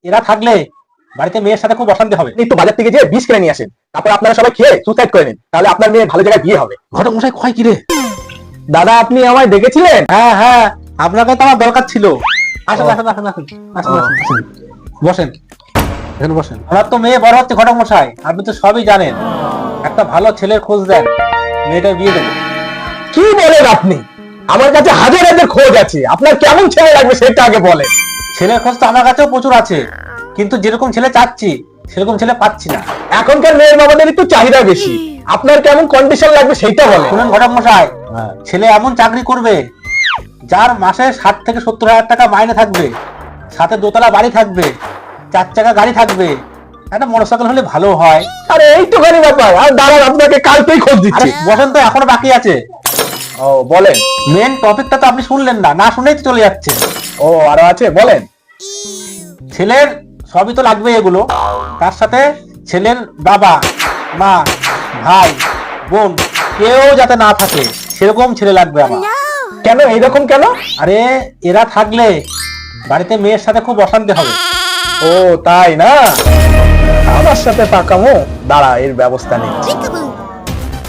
এরা থাকলে বাড়িতে মেয়ের সাথে খুব অশান্তি হবে। একটু বাজার থেকে যেয়ে বিষ কিনে নিয়ে আসেন, তারপর আপনারা সবাই খেয়ে সুসাইড করে নিন, তাহলে আপনার মেয়ে ভালো জায়গায় বিয়ে হবে। ঘটক মশাই কয় কি রে? দাদা আপনি আমায় ডেকেছিলেন? হ্যাঁ হ্যাঁ, আপনাকে তো আমার দরকার ছিল। আসুন আসুন আসুন আসুন আসুন আসুন, বসেন, এখানে বসেন। আমার তো মেয়ে বড় হচ্ছে ঘটক মশাই, আপনি তো সবই জানেন। একটা ভালো ছেলের খোঁজ দেন, মেয়েটা বিয়ে দেবো। কি বলেন আপনি? আমার কাছে হাজার হাজার খোঁজ আছে, আপনার কেমন ছেলে লাগবে সেটা আগে বলেন। ছেলের খোঁজ তো আমার কাছেও প্রচুর আছে, কিন্তু যেরকম ছেলে চাচ্ছি সেরকম ছেলে পাচ্ছি না। এখনকার মেয়ের বাবাদের একটু চাহিদা বেশি, আপনার কেমন কন্ডিশন লাগবে সেইটা বলেন। শুনুন ঘটক মশাই, ছেলে এমন চাকরি করবে যার মাসে 60 থেকে 70 হাজার টাকা মাইনে থাকবে, সাথে দোতলা বাড়ি থাকবে, 4 চাকা গাড়ি থাকবে, একটা মোটরসাইকেল হলে ভালো হয়। আরে এইটুখানি ব্যাপার, আর দাঁড়ান আপনাকে কালকেই খোঁজ আরে দিচ্ছি। বসেন তো, এখনো বাকি আছে। ও বলেন। মেন টপিকটা তো আপনি শুনলেন না, না শুনেই তো চলে যাচ্ছে। ও আরো আছে, বলেন। ছেলের সবই তো লাগবে এগুলো, তার সাথে ছেলের বাবা মা ভাই বোন কেউ যাতে না থাকে সেরকম ছেলে লাগবে আমার। কেন এইরকম কেন? আরে এরা থাকলে বাড়িতে মেয়ের সাথে খুব অশান্তি হবে। ও তাই না? আমার সাথে পাকামো, দাঁড়া এর ব্যবস্থা নেই।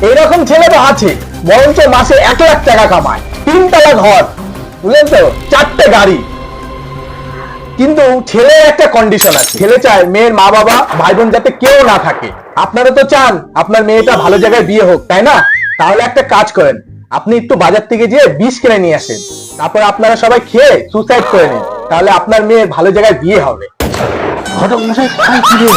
এইরকম ছেলে তো আছে, বরঞ্চ মাসে 1 লাখ টাকা কামায়, 3 তলা ঘর, বুঝলেন তো, 4টে গাড়ি। কিন্তু ছেলের একটা কন্ডিশন আছে, ছেলে চায় মেয়ের মা বাবা ভাই বোন যাতে কেউ না থাকে। আপনারা তো চান আপনার মেয়েটা ভালো জায়গায় বিয়ে হোক, তাই না? তাহলে একটা কাজ করেন, আপনি একটু বাজার থেকে যেয়ে বিষ কিনে নিয়ে আসেন, তারপর আপনারা সবাই খেয়ে সুসাইড করে নিন, তাহলে আপনার মেয়ের ভালো জায়গায় বিয়ে হবে। ঘটক মশাই কয় কি রে?